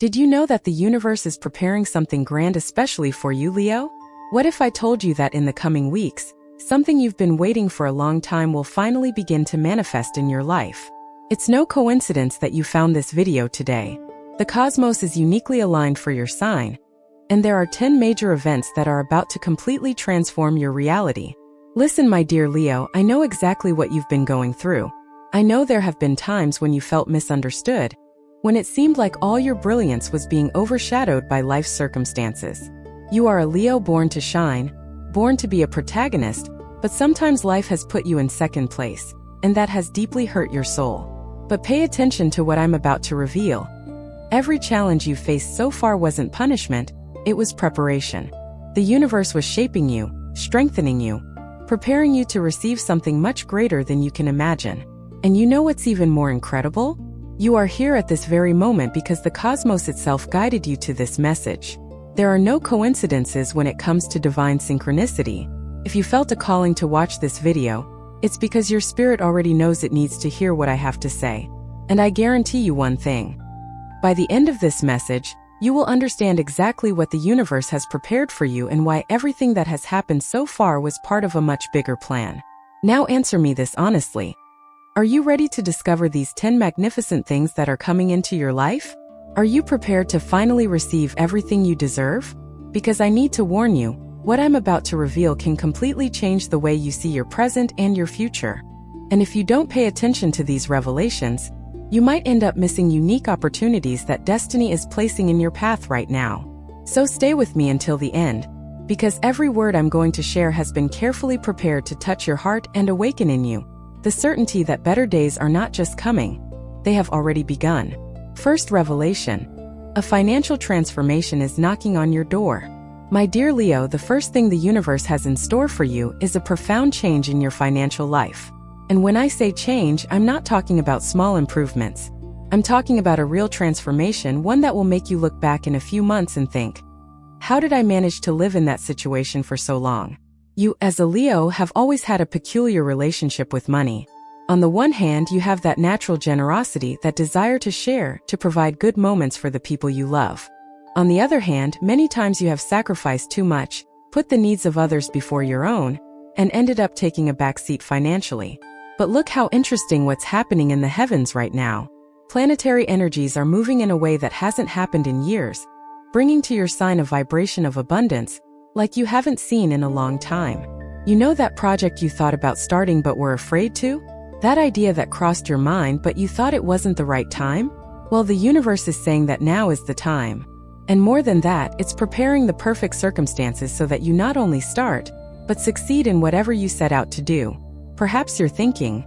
Did you know that the universe is preparing something grand especially for you, Leo? What if I told you that in the coming weeks, something you've been waiting for a long time will finally begin to manifest in your life? It's no coincidence that you found this video today. The cosmos is uniquely aligned for your sign, and there are 10 major events that are about to completely transform your reality. Listen, my dear Leo, I know exactly what you've been going through. I know there have been times when you felt misunderstood, when it seemed like all your brilliance was being overshadowed by life's circumstances. You are a Leo born to shine, born to be a protagonist, but sometimes life has put you in second place, and that has deeply hurt your soul. But pay attention to what I'm about to reveal. Every challenge you've faced so far wasn't punishment, it was preparation. The universe was shaping you, strengthening you, preparing you to receive something much greater than you can imagine. And you know what's even more incredible? You are here at this very moment because the cosmos itself guided you to this message. There are no coincidences when it comes to divine synchronicity. If you felt a calling to watch this video, it's because your spirit already knows it needs to hear what I have to say. And I guarantee you one thing. By the end of this message, you will understand exactly what the universe has prepared for you and why everything that has happened so far was part of a much bigger plan. Now answer me this honestly. Are you ready to discover these 10 magnificent things that are coming into your life? Are you prepared to finally receive everything you deserve? Because I need to warn you, what I'm about to reveal can completely change the way you see your present and your future. And if you don't pay attention to these revelations, you might end up missing unique opportunities that destiny is placing in your path right now. So stay with me until the end, because every word I'm going to share has been carefully prepared to touch your heart and awaken in you the certainty that better days are not just coming, they have already begun. First revelation. A financial transformation is knocking on your door. My dear Leo, the first thing the universe has in store for you is a profound change in your financial life. And when I say change, I'm not talking about small improvements. I'm talking about a real transformation, one that will make you look back in a few months and think, how did I manage to live in that situation for so long? You, as a Leo, have always had a peculiar relationship with money. On the one hand, you have that natural generosity, that desire to share, to provide good moments for the people you love. On the other hand, many times you have sacrificed too much, put the needs of others before your own, and ended up taking a backseat financially. But look how interesting what's happening in the heavens right now. Planetary energies are moving in a way that hasn't happened in years, bringing to your sign a vibration of abundance, like you haven't seen in a long time. You know that project you thought about starting but were afraid to? That idea that crossed your mind but you thought it wasn't the right time? Well, the universe is saying that now is the time. And more than that, it's preparing the perfect circumstances so that you not only start, but succeed in whatever you set out to do. Perhaps you're thinking,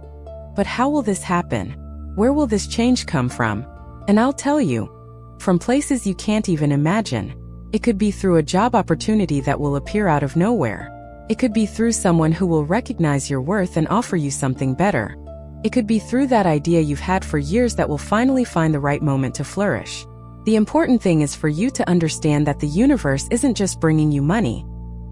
but how will this happen? Where will this change come from? And I'll tell you, from places you can't even imagine. It could be through a job opportunity that will appear out of nowhere. It could be through someone who will recognize your worth and offer you something better. It could be through that idea you've had for years that will finally find the right moment to flourish. The important thing is for you to understand that the universe isn't just bringing you money.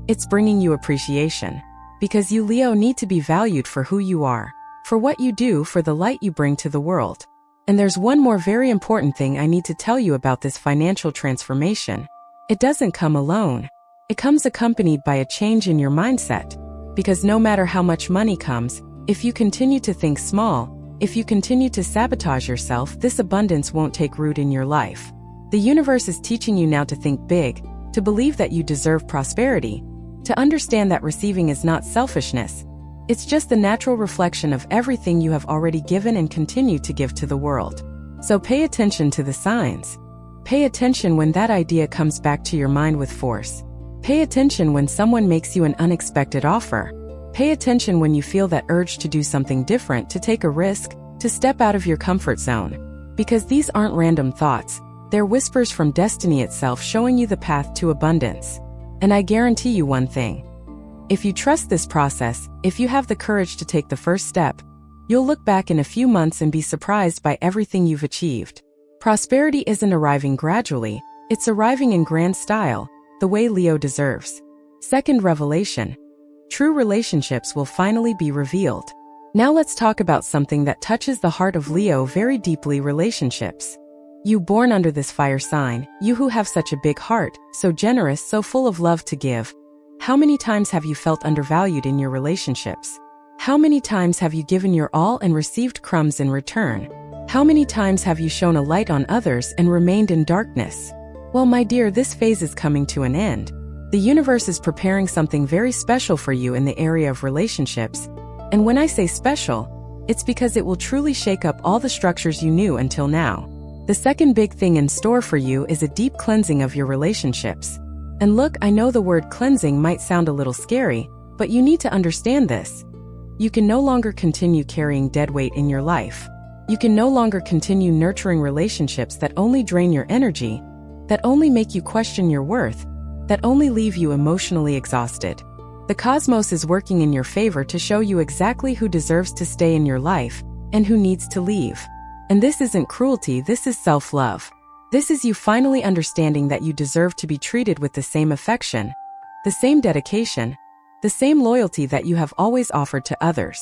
It's bringing you appreciation. Because you, Leo, need to be valued for who you are, for what you do, for the light you bring to the world. And there's one more very important thing I need to tell you about this financial transformation. It doesn't come alone. It comes accompanied by a change in your mindset. Because no matter how much money comes, if you continue to think small, if you continue to sabotage yourself, this abundance won't take root in your life. The universe is teaching you now to think big, to believe that you deserve prosperity, to understand that receiving is not selfishness. It's just the natural reflection of everything you have already given and continue to give to the world. So pay attention to the signs. Pay attention when that idea comes back to your mind with force. Pay attention when someone makes you an unexpected offer. Pay attention when you feel that urge to do something different, to take a risk, to step out of your comfort zone. Because these aren't random thoughts. They're whispers from destiny itself showing you the path to abundance. And I guarantee you one thing. If you trust this process, if you have the courage to take the first step, you'll look back in a few months and be surprised by everything you've achieved. Prosperity isn't arriving gradually, it's arriving in grand style, the way Leo deserves. Second revelation. True relationships will finally be revealed. Now let's talk about something that touches the heart of Leo very deeply: relationships. You born under this fire sign, you who have such a big heart, so generous, so full of love to give. How many times have you felt undervalued in your relationships? How many times have you given your all and received crumbs in return? How many times have you shone a light on others and remained in darkness? Well, my dear, this phase is coming to an end. The universe is preparing something very special for you in the area of relationships. And when I say special, it's because it will truly shake up all the structures you knew until now. The second big thing in store for you is a deep cleansing of your relationships. And look, I know the word cleansing might sound a little scary, but you need to understand this. You can no longer continue carrying dead weight in your life. You can no longer continue nurturing relationships that only drain your energy, that only make you question your worth, that only leave you emotionally exhausted. The cosmos is working in your favor to show you exactly who deserves to stay in your life and who needs to leave. And this isn't cruelty, this is self-love. This is you finally understanding that you deserve to be treated with the same affection, the same dedication, the same loyalty that you have always offered to others.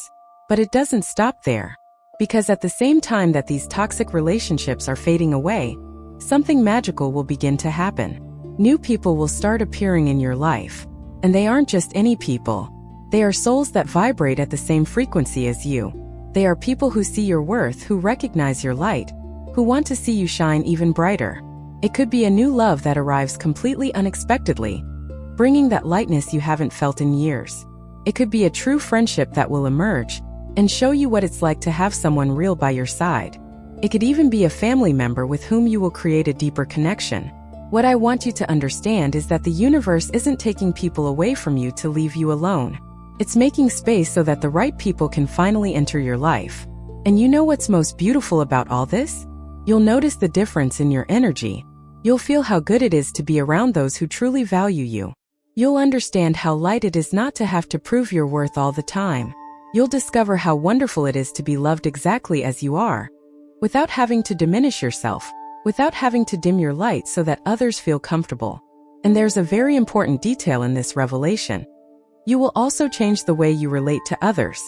But it doesn't stop there. Because at the same time that these toxic relationships are fading away, something magical will begin to happen. New people will start appearing in your life. And they aren't just any people. They are souls that vibrate at the same frequency as you. They are people who see your worth, who recognize your light, who want to see you shine even brighter. It could be a new love that arrives completely unexpectedly, bringing that lightness you haven't felt in years. It could be a true friendship that will emerge and show you what it's like to have someone real by your side. It could even be a family member with whom you will create a deeper connection. What I want you to understand is that the universe isn't taking people away from you to leave you alone. It's making space so that the right people can finally enter your life. And you know what's most beautiful about all this? You'll notice the difference in your energy. You'll feel how good it is to be around those who truly value you. You'll understand how light it is not to have to prove your worth all the time. You'll discover how wonderful it is to be loved exactly as you are, without having to diminish yourself, without having to dim your light so that others feel comfortable. And there's a very important detail in this revelation. You will also change the way you relate to others.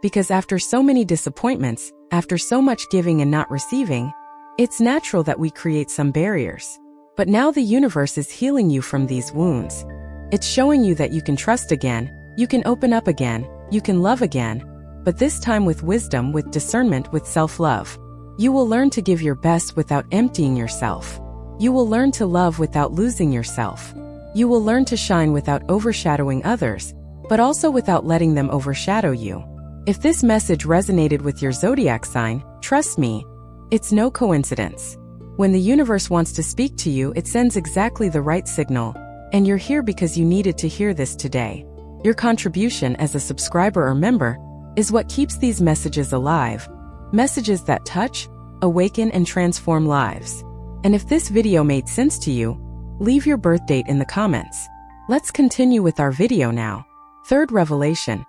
Because after so many disappointments, after so much giving and not receiving, it's natural that we create some barriers. But now the universe is healing you from these wounds. It's showing you that you can trust again, you can open up again, you can love again, but this time with wisdom, with discernment, with self-love. You will learn to give your best without emptying yourself. You will learn to love without losing yourself. You will learn to shine without overshadowing others, but also without letting them overshadow you. If this message resonated with your zodiac sign, trust me, it's no coincidence. When the universe wants to speak to you, it sends exactly the right signal, and you're here because you needed to hear this today. Your contribution as a subscriber or member is what keeps these messages alive. Messages that touch, awaken, and transform lives. And if this video made sense to you, leave your birth date in the comments. Let's continue with our video now. Third revelation.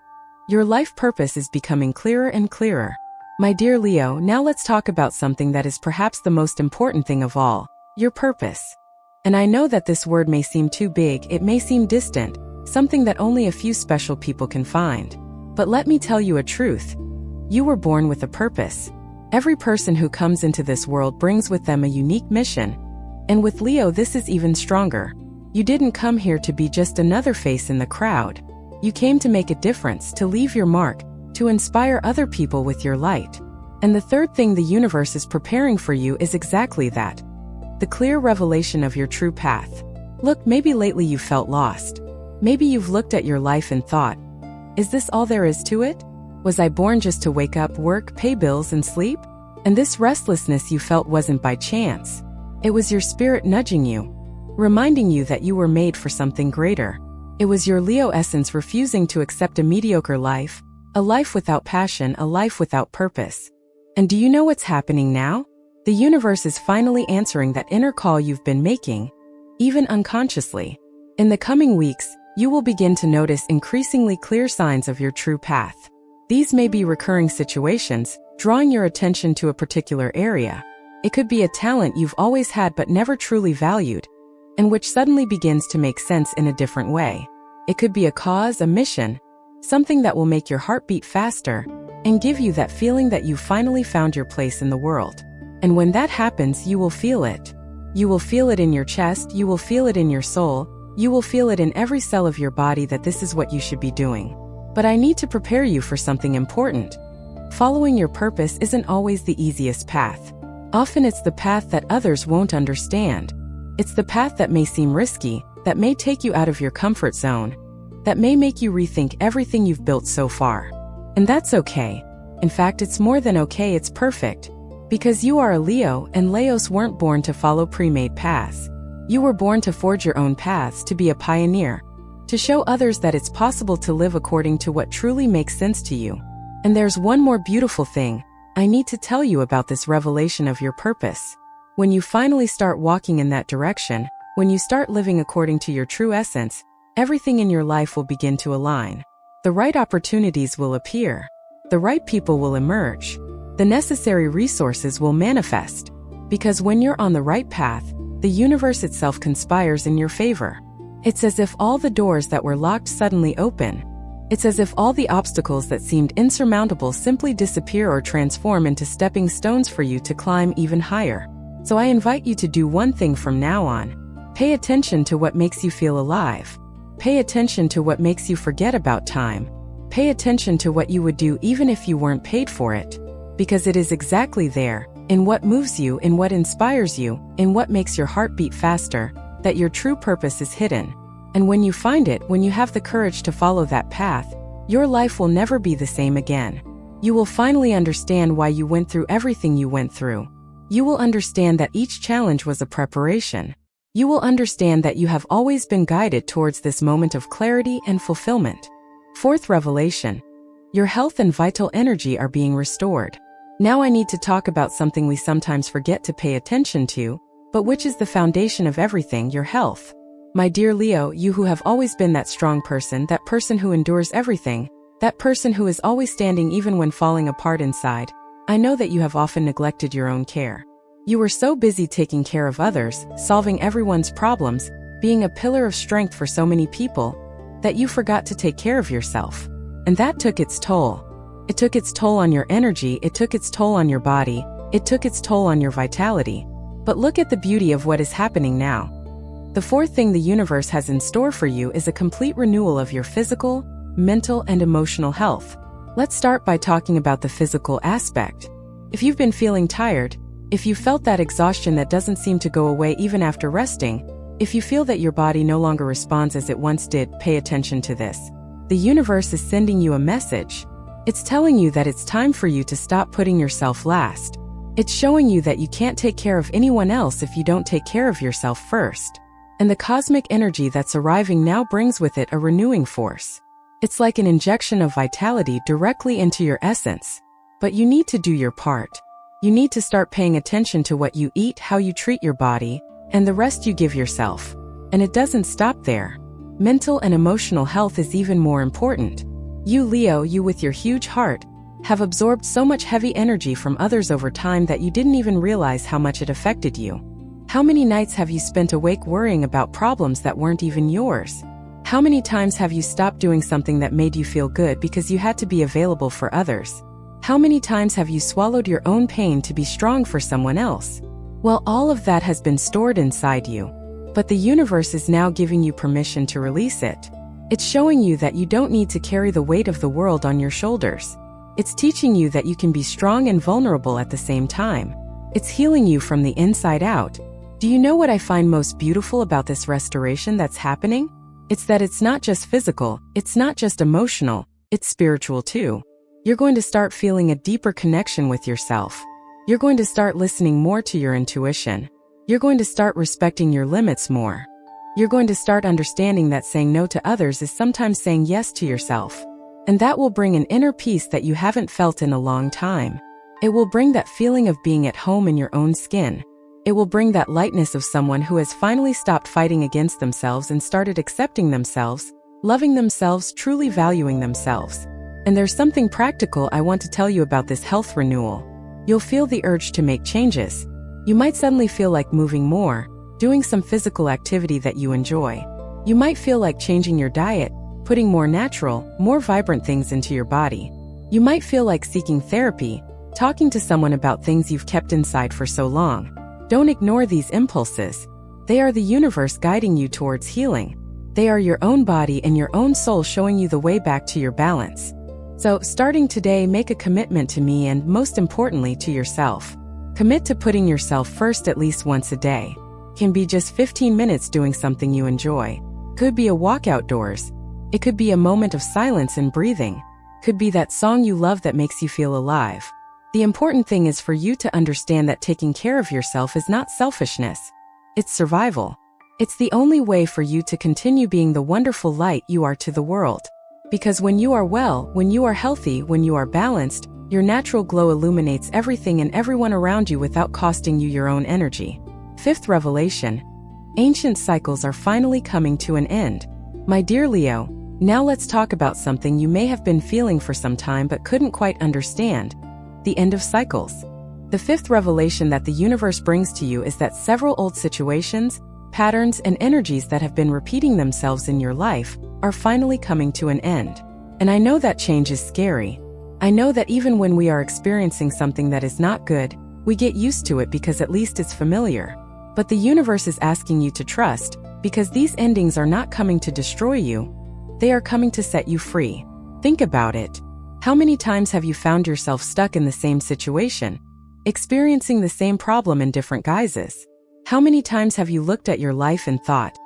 Your life purpose is becoming clearer and clearer. My dear Leo, now let's talk about something that is perhaps the most important thing of all, your purpose. And I know that this word may seem too big, it may seem distant, something that only a few special people can find. But let me tell you a truth. You were born with a purpose. Every person who comes into this world brings with them a unique mission. And with Leo, this is even stronger. You didn't come here to be just another face in the crowd. You came to make a difference, to leave your mark, to inspire other people with your light. And the third thing the universe is preparing for you is exactly that. The clear revelation of your true path. Look, maybe lately you felt lost. Maybe you've looked at your life and thought, is this all there is to it? Was I born just to wake up, work, pay bills, and sleep? And this restlessness you felt wasn't by chance. It was your spirit nudging you, reminding you that you were made for something greater. It was your Leo essence refusing to accept a mediocre life, a life without passion, a life without purpose. And do you know what's happening now? The universe is finally answering that inner call you've been making, even unconsciously. In the coming weeks, you will begin to notice increasingly clear signs of your true path. These may be recurring situations, drawing your attention to a particular area. It could be a talent you've always had but never truly valued, and which suddenly begins to make sense in a different way. It could be a cause, a mission, something that will make your heart beat faster and give you that feeling that you've finally found your place in the world. And when that happens, you will feel it. You will feel it in your chest, you will feel it in your soul, you will feel it in every cell of your body that this is what you should be doing. But I need to prepare you for something important. Following your purpose isn't always the easiest path. Often it's the path that others won't understand. It's the path that may seem risky, that may take you out of your comfort zone, that may make you rethink everything you've built so far. And that's okay. In fact, it's more than okay, it's perfect. Because you are a Leo, and Leos weren't born to follow pre-made paths. You were born to forge your own paths, to be a pioneer, to show others that it's possible to live according to what truly makes sense to you. And there's one more beautiful thing I need to tell you about this revelation of your purpose. When you finally start walking in that direction, when you start living according to your true essence, everything in your life will begin to align. The right opportunities will appear. The right people will emerge. The necessary resources will manifest. Because when you're on the right path, the universe itself conspires in your favor. It's as if all the doors that were locked suddenly open. It's as if all the obstacles that seemed insurmountable simply disappear or transform into stepping stones for you to climb even higher. So I invite you to do one thing from now on. Pay attention to what makes you feel alive. Pay attention to what makes you forget about time. Pay attention to what you would do even if you weren't paid for it. Because it is exactly there, in what moves you, in what inspires you, in what makes your heart beat faster, that your true purpose is hidden. And when you find it, when you have the courage to follow that path, your life will never be the same again. You will finally understand why you went through everything you went through. You will understand that each challenge was a preparation. You will understand that you have always been guided towards this moment of clarity and fulfillment. Fourth revelation. Your health and vital energy are being restored. Now I need to talk about something we sometimes forget to pay attention to, but which is the foundation of everything, your health. My dear Leo, you who have always been that strong person, that person who endures everything, that person who is always standing even when falling apart inside, I know that you have often neglected your own care. You were so busy taking care of others, solving everyone's problems, being a pillar of strength for so many people, that you forgot to take care of yourself. And that took its toll. It took its toll on your energy, it took its toll on your body, it took its toll on your vitality. But look at the beauty of what is happening now. The fourth thing the universe has in store for you is a complete renewal of your physical, mental, and emotional health. Let's start by talking about the physical aspect. If you've been feeling tired, if you felt that exhaustion that doesn't seem to go away even after resting, if you feel that your body no longer responds as it once did, pay attention to this. The universe is sending you a message. It's telling you that it's time for you to stop putting yourself last. It's showing you that you can't take care of anyone else if you don't take care of yourself first. And the cosmic energy that's arriving now brings with it a renewing force. It's like an injection of vitality directly into your essence. But you need to do your part. You need to start paying attention to what you eat, how you treat your body, and the rest you give yourself. And it doesn't stop there. Mental and emotional health is even more important. You Leo, you with your huge heart, have absorbed so much heavy energy from others over time that you didn't even realize how much it affected you. How many nights have you spent awake worrying about problems that weren't even yours? How many times have you stopped doing something that made you feel good because you had to be available for others? How many times have you swallowed your own pain to be strong for someone else? Well, all of that has been stored inside you. But the universe is now giving you permission to release it. It's showing you that you don't need to carry the weight of the world on your shoulders. It's teaching you that you can be strong and vulnerable at the same time. It's healing you from the inside out. Do you know what I find most beautiful about this restoration that's happening? It's that it's not just physical, it's not just emotional, it's spiritual too. You're going to start feeling a deeper connection with yourself. You're going to start listening more to your intuition. You're going to start respecting your limits more. You're going to start understanding that saying no to others is sometimes saying yes to yourself. And that will bring an inner peace that you haven't felt in a long time. It will bring that feeling of being at home in your own skin. It will bring that lightness of someone who has finally stopped fighting against themselves and started accepting themselves, loving themselves, truly valuing themselves. And there's something practical I want to tell you about this health renewal. You'll feel the urge to make changes. You might suddenly feel like moving more, doing some physical activity that you enjoy. You might feel like changing your diet, putting more natural, more vibrant things into your body. You might feel like seeking therapy, talking to someone about things you've kept inside for so long. Don't ignore these impulses. They are the universe guiding you towards healing. They are your own body and your own soul showing you the way back to your balance. So, starting today, make a commitment to me and, most importantly, to yourself. Commit to putting yourself first at least once a day. Can be just 15 minutes doing something you enjoy. Could be a walk outdoors. It could be a moment of silence and breathing. Could be that song you love that makes you feel alive. The important thing is for you to understand that taking care of yourself is not selfishness. It's survival. It's the only way for you to continue being the wonderful light you are to the world. Because when you are well, when you are healthy, when you are balanced, your natural glow illuminates everything and everyone around you without costing you your own energy. Fifth revelation. Ancient cycles are finally coming to an end. My dear Leo, now let's talk about something you may have been feeling for some time but couldn't quite understand. The end of cycles. The fifth revelation that the universe brings to you is that several old situations, patterns, and energies that have been repeating themselves in your life are finally coming to an end. And I know that change is scary. I know that even when we are experiencing something that is not good, we get used to it because at least it's familiar. But the universe is asking you to trust, because these endings are not coming to destroy you. They are coming to set you free. Think about it. How many times have you found yourself stuck in the same situation, experiencing the same problem in different guises? How many times have you looked at your life and thought,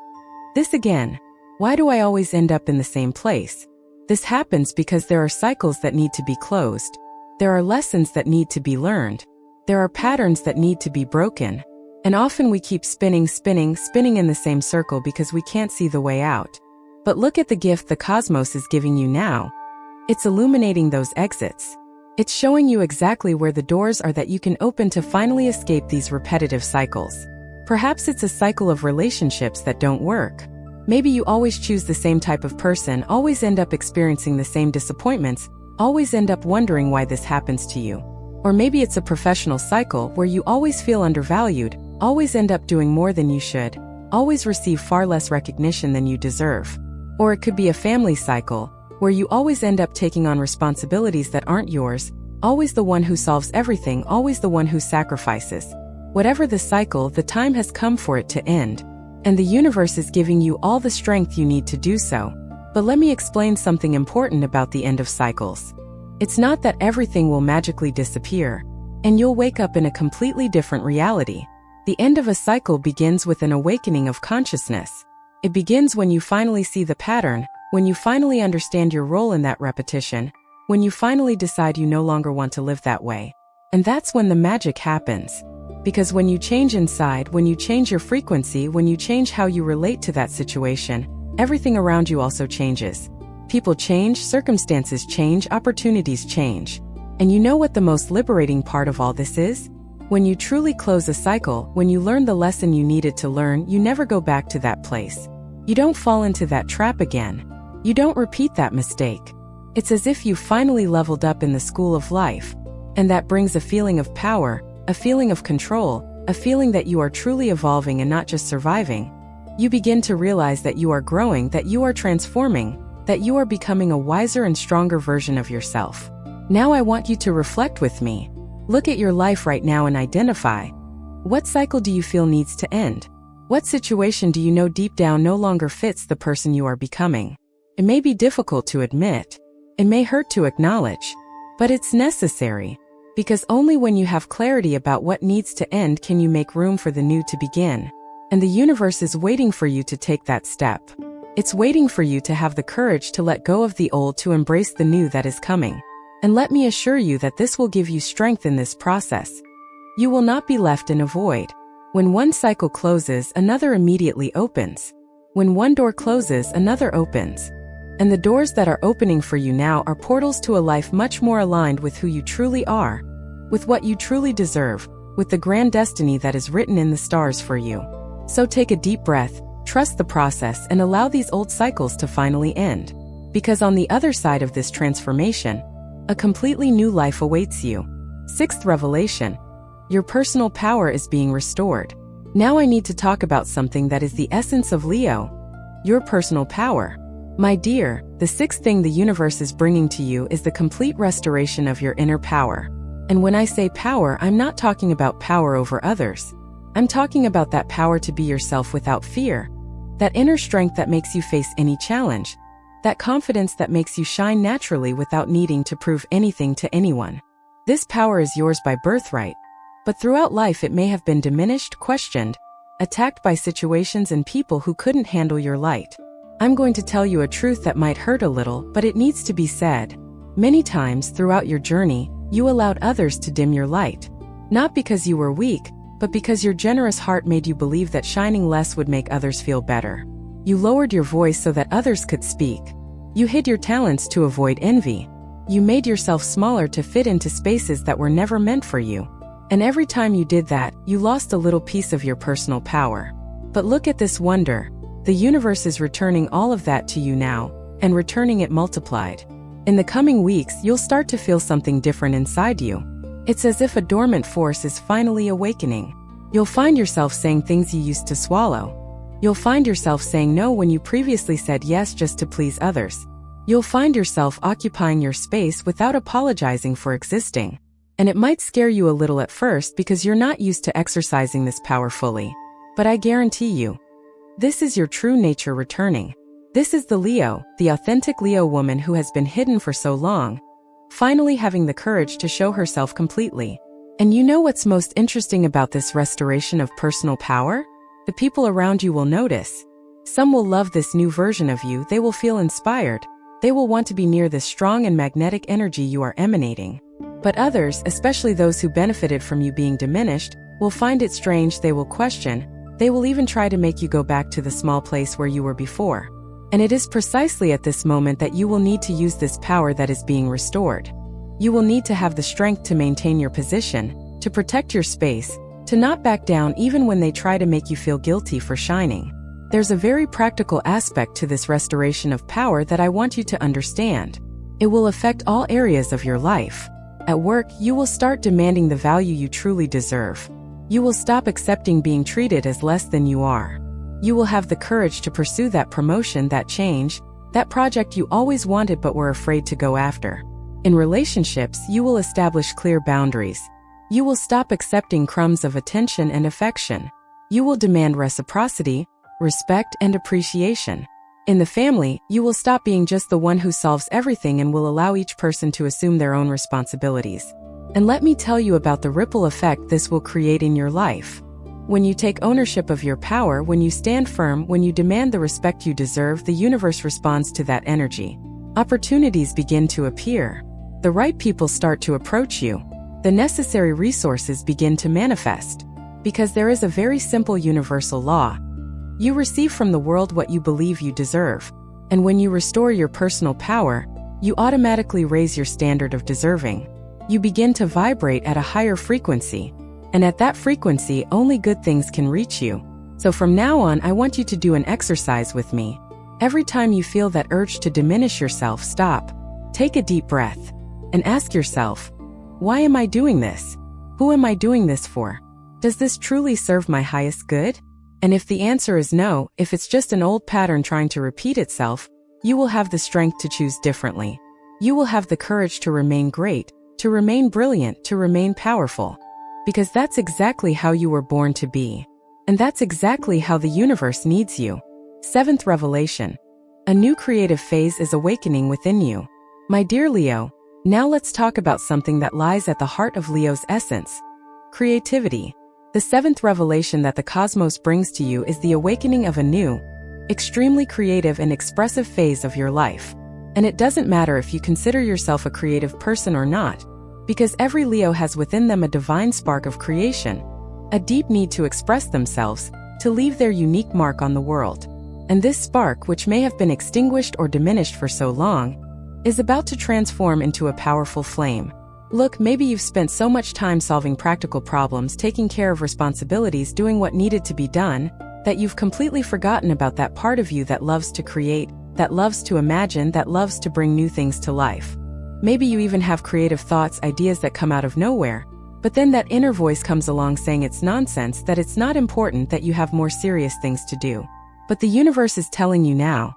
this again? Why do I always end up in the same place? This happens because there are cycles that need to be closed. There are lessons that need to be learned. There are patterns that need to be broken. And often we keep spinning in the same circle because we can't see the way out. But look at the gift the cosmos is giving you now. It's illuminating those exits. It's showing you exactly where the doors are that you can open to finally escape these repetitive cycles. Perhaps it's a cycle of relationships that don't work. Maybe you always choose the same type of person, always end up experiencing the same disappointments, always end up wondering why this happens to you. Or maybe it's a professional cycle where you always feel undervalued, always end up doing more than you should, always receive far less recognition than you deserve. Or it could be a family cycle, where you always end up taking on responsibilities that aren't yours, always the one who solves everything, always the one who sacrifices. Whatever the cycle, the time has come for it to end. And the universe is giving you all the strength you need to do so. But let me explain something important about the end of cycles. It's not that everything will magically disappear, and you'll wake up in a completely different reality. The end of a cycle begins with an awakening of consciousness. It begins when you finally see the pattern, when you finally understand your role in that repetition, when you finally decide you no longer want to live that way. And that's when the magic happens. Because when you change inside, when you change your frequency, when you change how you relate to that situation, everything around you also changes. People change, circumstances change, opportunities change. And you know what the most liberating part of all this is? When you truly close a cycle, when you learn the lesson you needed to learn, you never go back to that place. You don't fall into that trap again. You don't repeat that mistake. It's as if you finally leveled up in the school of life. And that brings a feeling of power, a feeling of control, a feeling that you are truly evolving and not just surviving. You begin to realize that you are growing, that you are transforming, that you are becoming a wiser and stronger version of yourself. Now I want you to reflect with me. Look at your life right now and identify. What cycle do you feel needs to end? What situation do you know deep down no longer fits the person you are becoming? It may be difficult to admit. It may hurt to acknowledge. But it's necessary. Because only when you have clarity about what needs to end can you make room for the new to begin. And the universe is waiting for you to take that step. It's waiting for you to have the courage to let go of the old, to embrace the new that is coming. And let me assure you that this will give you strength in this process. You will not be left in a void. When one cycle closes, another immediately opens. When one door closes, another opens. And the doors that are opening for you now are portals to a life much more aligned with who you truly are, with what you truly deserve, with the grand destiny that is written in the stars for you. So take a deep breath, trust the process, and allow these old cycles to finally end. Because on the other side of this transformation, a completely new life awaits you. Sixth revelation. Your personal power is being restored. Now I need to talk about something that is the essence of Leo. Your personal power. My dear, the sixth thing the universe is bringing to you is the complete restoration of your inner power. And when I say power, I'm not talking about power over others. I'm talking about that power to be yourself without fear. That inner strength that makes you face any challenge. That confidence that makes you shine naturally without needing to prove anything to anyone. This power is yours by birthright. But throughout life it may have been diminished, questioned, attacked by situations and people who couldn't handle your light. I'm going to tell you a truth that might hurt a little, but it needs to be said. Many times throughout your journey, you allowed others to dim your light. Not because you were weak, but because your generous heart made you believe that shining less would make others feel better. You lowered your voice so that others could speak. You hid your talents to avoid envy. You made yourself smaller to fit into spaces that were never meant for you. And every time you did that, you lost a little piece of your personal power. But look at this wonder. The universe is returning all of that to you now, and returning it multiplied. In the coming weeks, you'll start to feel something different inside you. It's as if a dormant force is finally awakening. You'll find yourself saying things you used to swallow. You'll find yourself saying no when you previously said yes just to please others. You'll find yourself occupying your space without apologizing for existing. And it might scare you a little at first because you're not used to exercising this power fully. But I guarantee you, this is your true nature returning. This is the Leo, the authentic Leo woman who has been hidden for so long, finally having the courage to show herself completely. And you know what's most interesting about this restoration of personal power? The people around you will notice. Some will love this new version of you. They will feel inspired. They will want to be near this strong and magnetic energy you are emanating. But others, especially those who benefited from you being diminished, will find it strange. They will question. They will even try to make you go back to the small place where you were before. And it is precisely at this moment that you will need to use this power that is being restored. You will need to have the strength to maintain your position, to protect your space, to not back down even when they try to make you feel guilty for shining. There's a very practical aspect to this restoration of power that I want you to understand. It will affect all areas of your life. At work, you will start demanding the value you truly deserve. You will stop accepting being treated as less than you are. You will have the courage to pursue that promotion, that change, that project you always wanted but were afraid to go after. In relationships, you will establish clear boundaries. You will stop accepting crumbs of attention and affection. You will demand reciprocity, respect, and appreciation. In the family, you will stop being just the one who solves everything and will allow each person to assume their own responsibilities. And let me tell you about the ripple effect this will create in your life. When you take ownership of your power, when you stand firm, when you demand the respect you deserve, the universe responds to that energy. Opportunities begin to appear. The right people start to approach you. The necessary resources begin to manifest. Because there is a very simple universal law. You receive from the world what you believe you deserve. And when you restore your personal power, you automatically raise your standard of deserving. You begin to vibrate at a higher frequency. And at that frequency, only good things can reach you. So from now on, I want you to do an exercise with me. Every time you feel that urge to diminish yourself, stop. Take a deep breath. And ask yourself, why am I doing this? Who am I doing this for? Does this truly serve my highest good? And if the answer is no, if it's just an old pattern trying to repeat itself, you will have the strength to choose differently. You will have the courage to remain great, to remain brilliant, to remain powerful. Because that's exactly how you were born to be. And that's exactly how the universe needs you. Seventh revelation. A new creative phase is awakening within you. My dear Leo, now let's talk about something that lies at the heart of Leo's essence. Creativity. The seventh revelation that the cosmos brings to you is the awakening of a new, extremely creative and expressive phase of your life. And it doesn't matter if you consider yourself a creative person or not, because every Leo has within them a divine spark of creation, a deep need to express themselves, to leave their unique mark on the world. And this spark, which may have been extinguished or diminished for so long, is about to transform into a powerful flame. Look, maybe you've spent so much time solving practical problems, taking care of responsibilities, doing what needed to be done, that you've completely forgotten about that part of you that loves to create, that loves to imagine, that loves to bring new things to life. Maybe you even have creative thoughts, ideas that come out of nowhere, but then that inner voice comes along saying it's nonsense, that it's not important, that you have more serious things to do. But the universe is telling you now.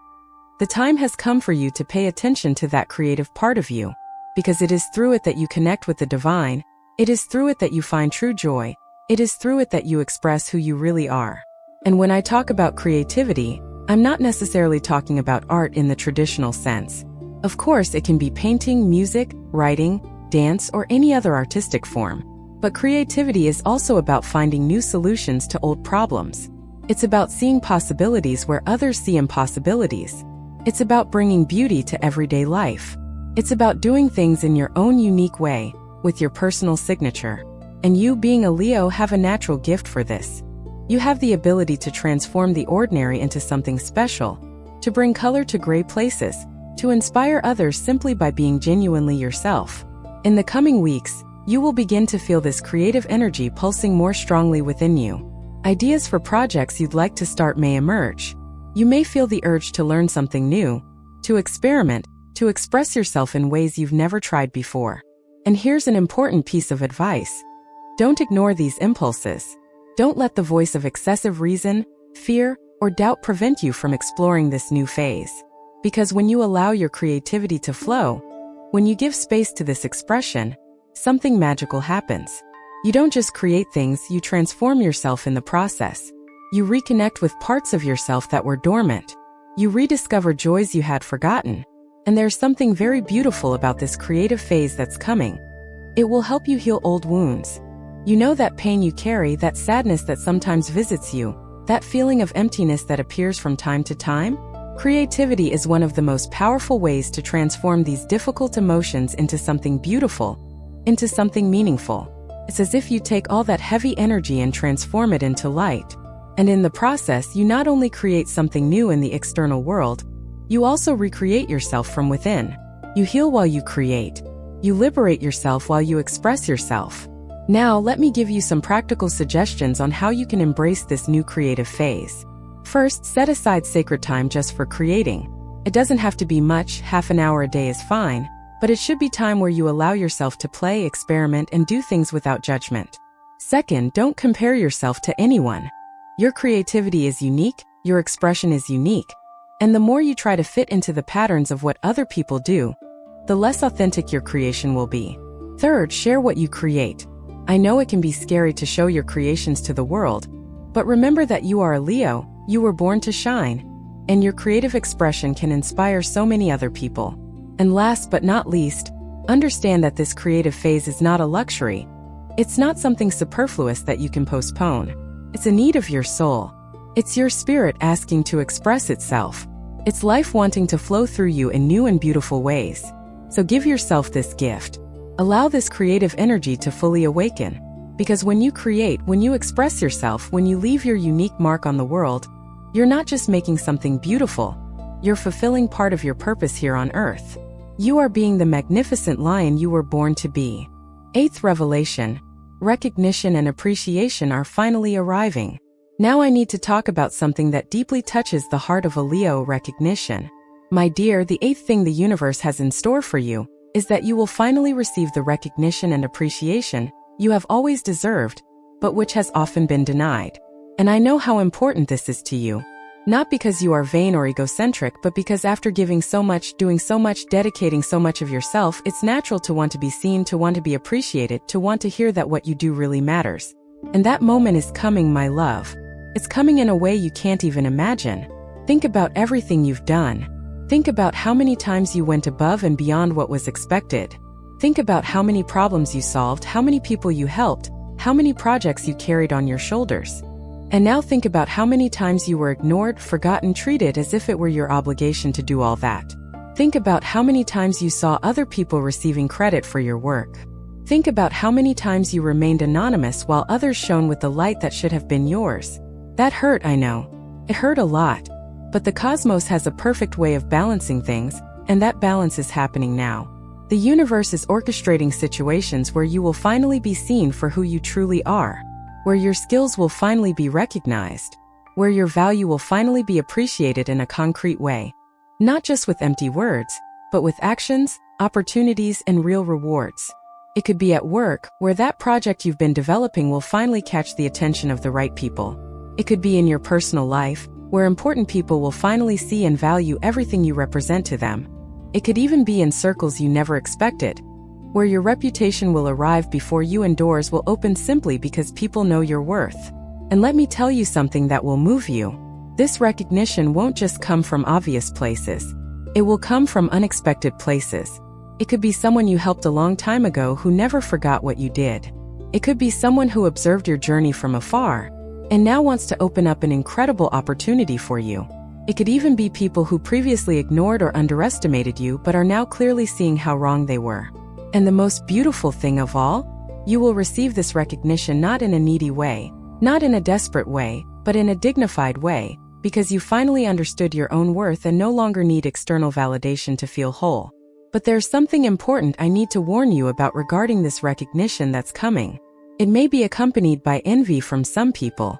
The time has come for you to pay attention to that creative part of you, because it is through it that you connect with the divine, It is through it that you find true joy. It is through it that you express who you really are. And when I talk about creativity, I'm not necessarily talking about art in the traditional sense. Of course, it can be painting, music, writing, dance, or any other artistic form. But creativity is also about finding new solutions to old problems. It's about seeing possibilities where others see impossibilities. It's about bringing beauty to everyday life. It's about doing things in your own unique way, with your personal signature. And you, being a Leo, have a natural gift for this. You have the ability to transform the ordinary into something special, to bring color to gray places, to inspire others simply by being genuinely yourself. In the coming weeks, you will begin to feel this creative energy pulsing more strongly within you. Ideas for projects you'd like to start may emerge. You may feel the urge to learn something new, to experiment, to express yourself in ways you've never tried before. And here's an important piece of advice. Don't ignore these impulses. Don't let the voice of excessive reason, fear, or doubt prevent you from exploring this new phase. Because when you allow your creativity to flow, when you give space to this expression, something magical happens. You don't just create things, you transform yourself in the process. You reconnect with parts of yourself that were dormant. You rediscover joys you had forgotten. And there's something very beautiful about this creative phase that's coming. It will help you heal old wounds. You know that pain you carry, that sadness that sometimes visits you, that feeling of emptiness that appears from time to time? Creativity is one of the most powerful ways to transform these difficult emotions into something beautiful, into something meaningful. It's as if you take all that heavy energy and transform it into light. And in the process, you not only create something new in the external world, you also recreate yourself from within. You heal while you create. You liberate yourself while you express yourself. Now, let me give you some practical suggestions on how you can embrace this new creative phase. First, set aside sacred time just for creating. It doesn't have to be much, half an hour a day is fine, but it should be time where you allow yourself to play, experiment, and do things without judgment. Second, don't compare yourself to anyone. Your creativity is unique, your expression is unique, and the more you try to fit into the patterns of what other people do, the less authentic your creation will be. Third, share what you create. I know it can be scary to show your creations to the world, but remember that you are a Leo, you were born to shine, and your creative expression can inspire so many other people. And last but not least, understand that this creative phase is not a luxury. It's not something superfluous that you can postpone. It's a need of your soul. It's your spirit asking to express itself. It's life wanting to flow through you in new and beautiful ways. So give yourself this gift. Allow this creative energy to fully awaken. Because when you create, when you express yourself, when you leave your unique mark on the world, you're not just making something beautiful, you're fulfilling part of your purpose here on earth. You are being the magnificent lion you were born to be. Eighth revelation. Recognition and appreciation are finally arriving. Now I need to talk about something that deeply touches the heart of a Leo: recognition. My dear, the eighth thing the universe has in store for you is that you will finally receive the recognition and appreciation you have always deserved, but which has often been denied. And I know how important this is to you. Not because you are vain or egocentric, but because after giving so much, doing so much, dedicating so much of yourself, it's natural to want to be seen, to want to be appreciated, to want to hear that what you do really matters. And that moment is coming, my love. It's coming in a way you can't even imagine. Think about everything you've done. Think about how many times you went above and beyond what was expected. Think about how many problems you solved, how many people you helped, how many projects you carried on your shoulders. And now think about how many times you were ignored, forgotten, treated as if it were your obligation to do all that. Think about how many times you saw other people receiving credit for your work. Think about how many times you remained anonymous while others shone with the light that should have been yours. That hurt, I know. It hurt a lot. But the cosmos has a perfect way of balancing things, and that balance is happening now. The universe is orchestrating situations where you will finally be seen for who you truly are, where your skills will finally be recognized, where your value will finally be appreciated in a concrete way. Not just with empty words, but with actions, opportunities, and real rewards. It could be at work, where that project you've been developing will finally catch the attention of the right people. It could be in your personal life, where important people will finally see and value everything you represent to them. It could even be in circles you never expected, where your reputation will arrive before you and doors will open simply because people know your worth. And let me tell you something that will move you. This recognition won't just come from obvious places. It will come from unexpected places. It could be someone you helped a long time ago who never forgot what you did. It could be someone who observed your journey from afar and now wants to open up an incredible opportunity for you. It could even be people who previously ignored or underestimated you but are now clearly seeing how wrong they were. And the most beautiful thing of all, you will receive this recognition not in a needy way, not in a desperate way, but in a dignified way, because you finally understood your own worth and no longer need external validation to feel whole. But there's something important I need to warn you about regarding this recognition that's coming. It may be accompanied by envy from some people.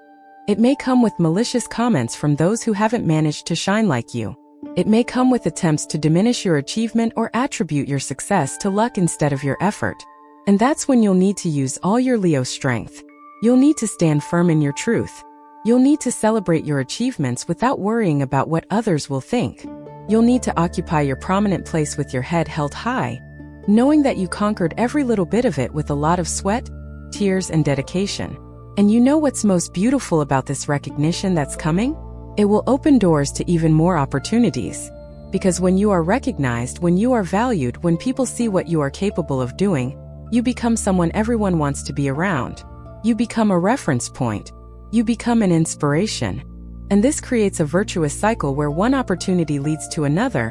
It may come with malicious comments from those who haven't managed to shine like you. It may come with attempts to diminish your achievement or attribute your success to luck instead of your effort. And that's when you'll need to use all your Leo strength. You'll need to stand firm in your truth. You'll need to celebrate your achievements without worrying about what others will think. You'll need to occupy your prominent place with your head held high, knowing that you conquered every little bit of it with a lot of sweat, tears, and dedication. And you know what's most beautiful about this recognition that's coming? It will open doors to even more opportunities. Because when you are recognized, when you are valued, when people see what you are capable of doing, you become someone everyone wants to be around. You become a reference point. You become an inspiration. And this creates a virtuous cycle where one opportunity leads to another,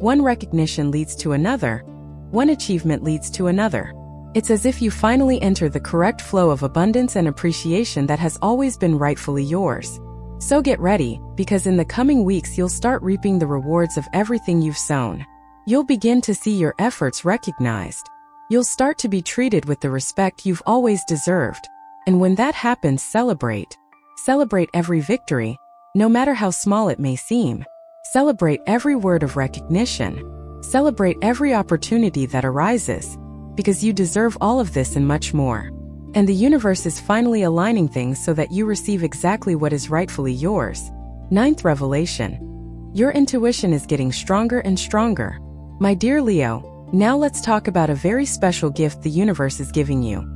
one recognition leads to another, one achievement leads to another. It's as if you finally enter the correct flow of abundance and appreciation that has always been rightfully yours. So get ready, because in the coming weeks you'll start reaping the rewards of everything you've sown. You'll begin to see your efforts recognized. You'll start to be treated with the respect you've always deserved. And when that happens, celebrate. Celebrate every victory, no matter how small it may seem. Celebrate every word of recognition. Celebrate every opportunity that arises, because you deserve all of this and much more. And the universe is finally aligning things so that you receive exactly what is rightfully yours. Ninth revelation. Your intuition is getting stronger and stronger. My dear Leo, now let's talk about a very special gift the universe is giving you.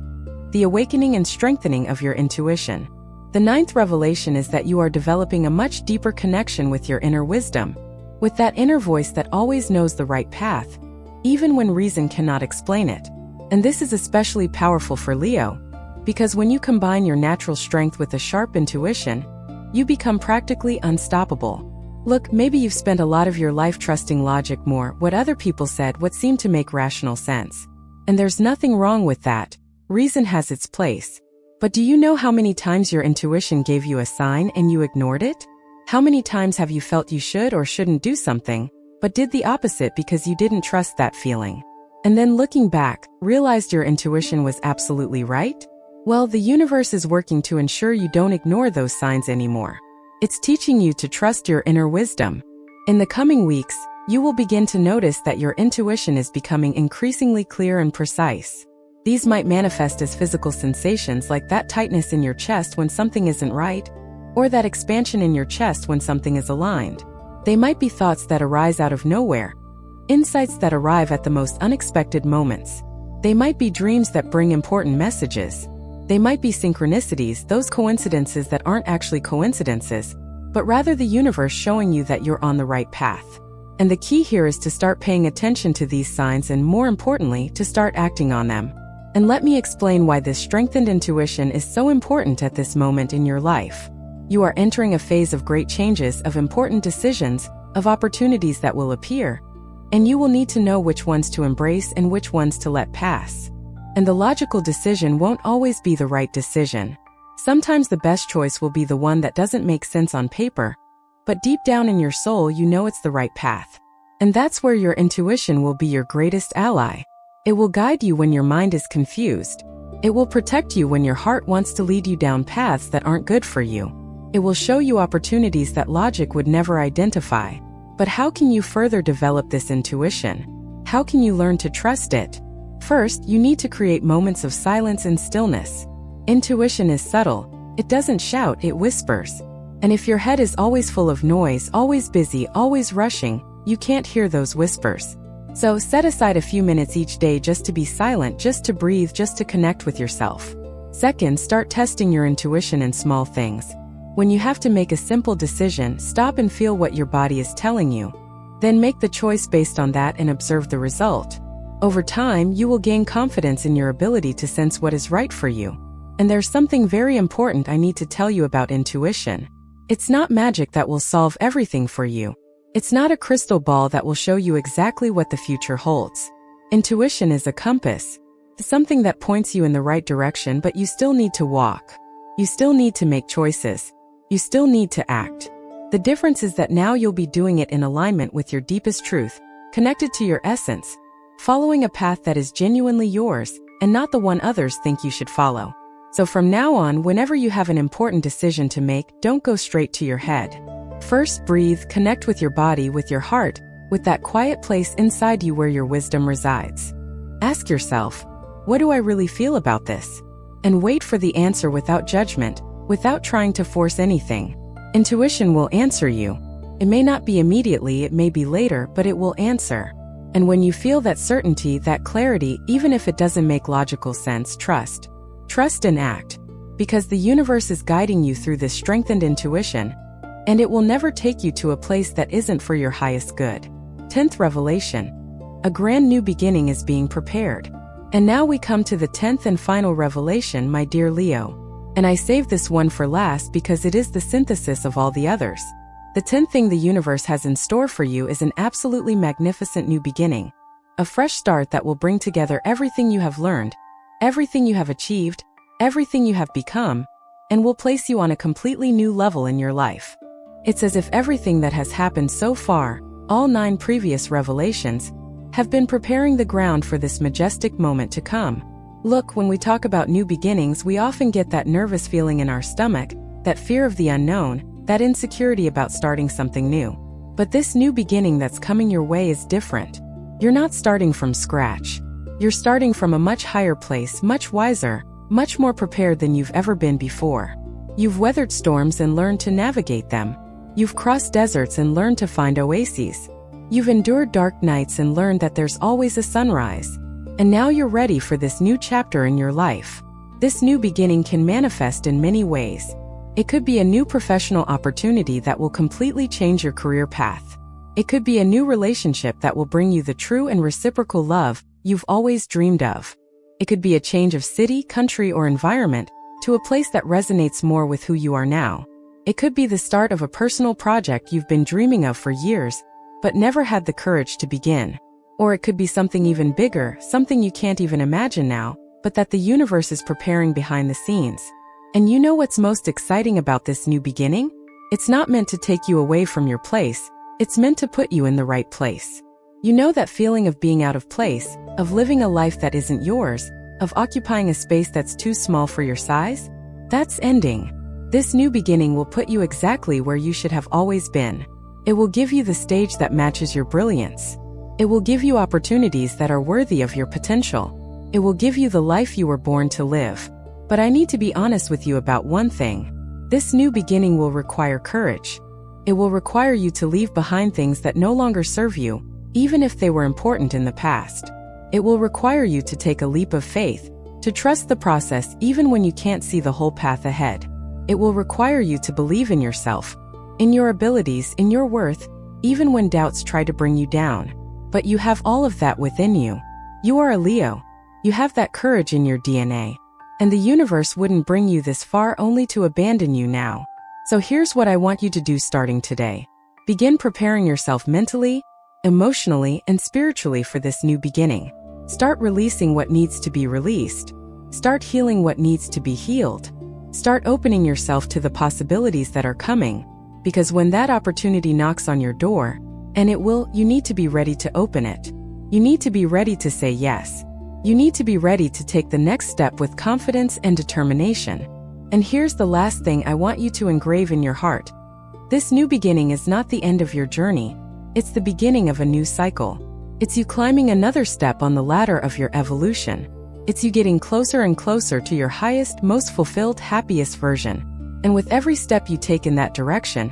The awakening and strengthening of your intuition. The ninth revelation is that you are developing a much deeper connection with your inner wisdom, with that inner voice that always knows the right path, even when reason cannot explain it. And this is especially powerful for Leo, because when you combine your natural strength with a sharp intuition, you become practically unstoppable. Look, maybe you've spent a lot of your life trusting logic more, what other people said, what seemed to make rational sense. And there's nothing wrong with that. Reason has its place. But do you know how many times your intuition gave you a sign and you ignored it? How many times have you felt you should or shouldn't do something, but did the opposite because you didn't trust that feeling? And then looking back, realized your intuition was absolutely right? Well, the universe is working to ensure you don't ignore those signs anymore. It's teaching you to trust your inner wisdom. In the coming weeks, you will begin to notice that your intuition is becoming increasingly clear and precise. These might manifest as physical sensations like that tightness in your chest when something isn't right, or that expansion in your chest when something is aligned. They might be thoughts that arise out of nowhere, insights that arrive at the most unexpected moments. They might be dreams that bring important messages. They might be synchronicities, those coincidences that aren't actually coincidences, but rather the universe showing you that you're on the right path. And the key here is to start paying attention to these signs and, more importantly, to start acting on them. And let me explain why this strengthened intuition is so important at this moment in your life. You are entering a phase of great changes, of important decisions, of opportunities that will appear, and you will need to know which ones to embrace and which ones to let pass. And the logical decision won't always be the right decision. Sometimes the best choice will be the one that doesn't make sense on paper, but deep down in your soul you know it's the right path. And that's where your intuition will be your greatest ally. It will guide you when your mind is confused. It will protect you when your heart wants to lead you down paths that aren't good for you. It will show you opportunities that logic would never identify. But how can you further develop this intuition? How can you learn to trust it? First, you need to create moments of silence and stillness. Intuition is subtle. It doesn't shout, it whispers. And if your head is always full of noise, always busy, always rushing, you can't hear those whispers. So set aside a few minutes each day just to be silent, just to breathe, just to connect with yourself. Second, start testing your intuition in small things. When you have to make a simple decision, stop and feel what your body is telling you. Then make the choice based on that and observe the result. Over time, you will gain confidence in your ability to sense what is right for you. And there's something very important I need to tell you about intuition. It's not magic that will solve everything for you. It's not a crystal ball that will show you exactly what the future holds. Intuition is a compass, something that points you in the right direction, but you still need to walk. You still need to make choices. You still need to act. The difference is that now you'll be doing it in alignment with your deepest truth, connected to your essence, following a path that is genuinely yours and not the one others think you should follow. So from now on, whenever you have an important decision to make, don't go straight to your head. First, breathe, connect with your body, with your heart, with that quiet place inside you where your wisdom resides. Ask yourself, what do I really feel about this? And wait for the answer without judgment, without trying to force anything. Intuition will answer you. It may not be immediately, it may be later, but it will answer. And when you feel that certainty, that clarity, even if it doesn't make logical sense, trust. Trust and act. Because the universe is guiding you through this strengthened intuition, and it will never take you to a place that isn't for your highest good. 10th revelation. A grand new beginning is being prepared. And now we come to the 10th and final revelation, my dear Leo. And I saved this one for last because it is the synthesis of all the others. The 10th thing the universe has in store for you is an absolutely magnificent new beginning. A fresh start that will bring together everything you have learned, everything you have achieved, everything you have become, and will place you on a completely new level in your life. It's as if everything that has happened so far, all 9 previous revelations, have been preparing the ground for this majestic moment to come. Look, when we talk about new beginnings, we often get that nervous feeling in our stomach, that fear of the unknown, that insecurity about starting something new. But this new beginning that's coming your way is different. You're not starting from scratch. You're starting from a much higher place, much wiser, much more prepared than you've ever been before. You've weathered storms and learned to navigate them. You've crossed deserts and learned to find oases. You've endured dark nights and learned that there's always a sunrise. And now you're ready for this new chapter in your life. This new beginning can manifest in many ways. It could be a new professional opportunity that will completely change your career path. It could be a new relationship that will bring you the true and reciprocal love you've always dreamed of. It could be a change of city, country, or environment to a place that resonates more with who you are now. It could be the start of a personal project you've been dreaming of for years, but never had the courage to begin. Or it could be something even bigger, something you can't even imagine now, but that the universe is preparing behind the scenes. And you know what's most exciting about this new beginning? It's not meant to take you away from your place, it's meant to put you in the right place. You know that feeling of being out of place, of living a life that isn't yours, of occupying a space that's too small for your size? That's ending. This new beginning will put you exactly where you should have always been. It will give you the stage that matches your brilliance. It will give you opportunities that are worthy of your potential. It will give you the life you were born to live. But I need to be honest with you about one thing. This new beginning will require courage. It will require you to leave behind things that no longer serve you, even if they were important in the past. It will require you to take a leap of faith, to trust the process even when you can't see the whole path ahead. It will require you to believe in yourself, in your abilities, in your worth, even when doubts try to bring you down. But you have all of that within you. You are a Leo. You have that courage in your DNA. And the universe wouldn't bring you this far only to abandon you now. So here's what I want you to do starting today. Begin preparing yourself mentally, emotionally, and spiritually for this new beginning. Start releasing what needs to be released. Start healing what needs to be healed. Start opening yourself to the possibilities that are coming. Because when that opportunity knocks on your door, and it will, you need to be ready to open it. You need to be ready to say yes. You need to be ready to take the next step with confidence and determination. And here's the last thing I want you to engrave in your heart. This new beginning is not the end of your journey. It's the beginning of a new cycle. It's you climbing another step on the ladder of your evolution. It's you getting closer and closer to your highest, most fulfilled, happiest version. And with every step you take in that direction,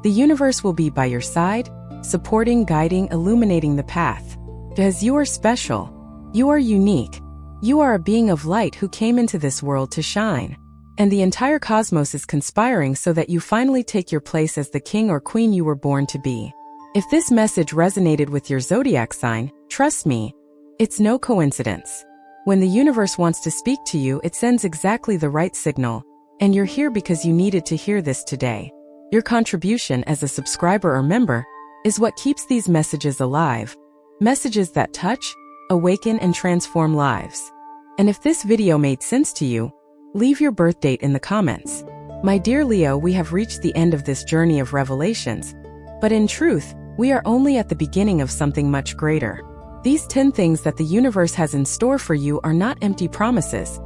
the universe will be by your side, supporting, guiding, illuminating the path. Because you are special. You are unique. You are a being of light who came into this world to shine. And the entire cosmos is conspiring so that you finally take your place as the king or queen you were born to be. If this message resonated with your zodiac sign, trust me, it's no coincidence. When the universe wants to speak to you, it sends exactly the right signal. And you're here because you needed to hear this today. Your contribution as a subscriber or member is what keeps these messages alive. Messages that touch, awaken, and transform lives. And if this video made sense to you, leave your birth date in the comments. My dear Leo, we have reached the end of this journey of revelations. But in truth, we are only at the beginning of something much greater. These 10 things that the universe has in store for you are not empty promises.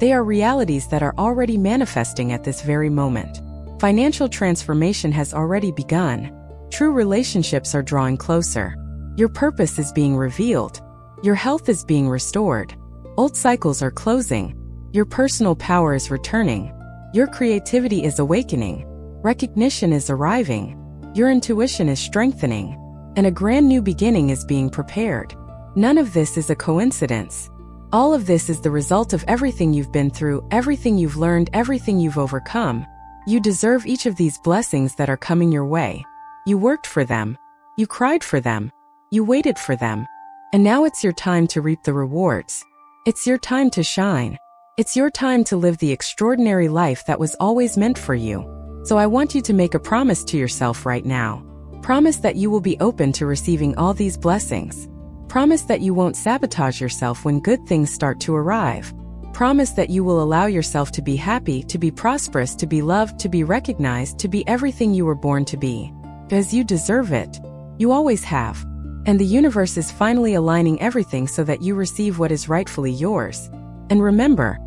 They are realities that are already manifesting at this very moment. Financial transformation has already begun. True relationships are drawing closer. Your purpose is being revealed. Your health is being restored. Old cycles are closing. Your personal power is returning. Your creativity is awakening. Recognition is arriving. Your intuition is strengthening. And a brand new beginning is being prepared. None of this is a coincidence. All of this is the result of everything you've been through, everything you've learned, everything you've overcome. You deserve each of these blessings that are coming your way. You worked for them. You cried for them. You waited for them. And now it's your time to reap the rewards. It's your time to shine. It's your time to live the extraordinary life that was always meant for you. So I want you to make a promise to yourself right now. Promise that you will be open to receiving all these blessings. Promise that you won't sabotage yourself when good things start to arrive. Promise that you will allow yourself to be happy, to be prosperous, to be loved, to be recognized, to be everything you were born to be. Because you deserve it. You always have. And the universe is finally aligning everything so that you receive what is rightfully yours. And remember,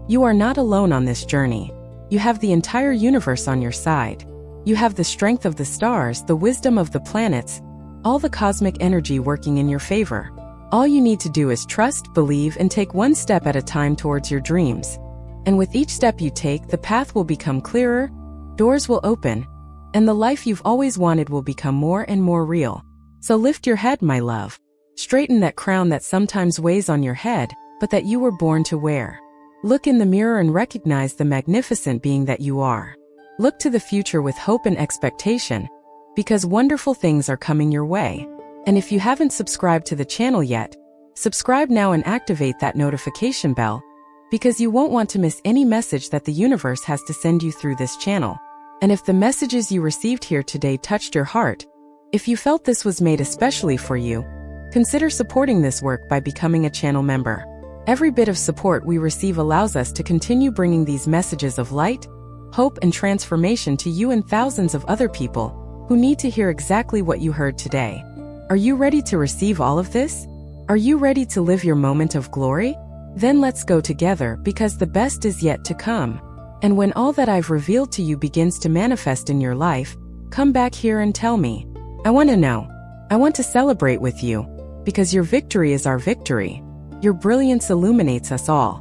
you are not alone on this journey. You have the entire universe on your side. You have the strength of the stars, the wisdom of the planets, all the cosmic energy working in your favor. All you need to do is trust, believe, and take one step at a time towards your dreams. And with each step you take, the path will become clearer, doors will open, and the life you've always wanted will become more and more real. So lift your head, my love. Straighten that crown that sometimes weighs on your head, but that you were born to wear. Look in the mirror and recognize the magnificent being that you are. Look to the future with hope and expectation, because wonderful things are coming your way. And if you haven't subscribed to the channel yet, subscribe now and activate that notification bell, because you won't want to miss any message that the universe has to send you through this channel. And if the messages you received here today touched your heart, if you felt this was made especially for you, consider supporting this work by becoming a channel member. Every bit of support we receive allows us to continue bringing these messages of light, hope, and transformation to you and thousands of other people who need to hear exactly what you heard today. Are you ready to receive all of this? Are you ready to live your moment of glory? Then let's go together, because the best is yet to come. And when all that I've revealed to you begins to manifest in your life, come back here and tell me. I want to know. I want to celebrate with you, because your victory is our victory. Your brilliance illuminates us all.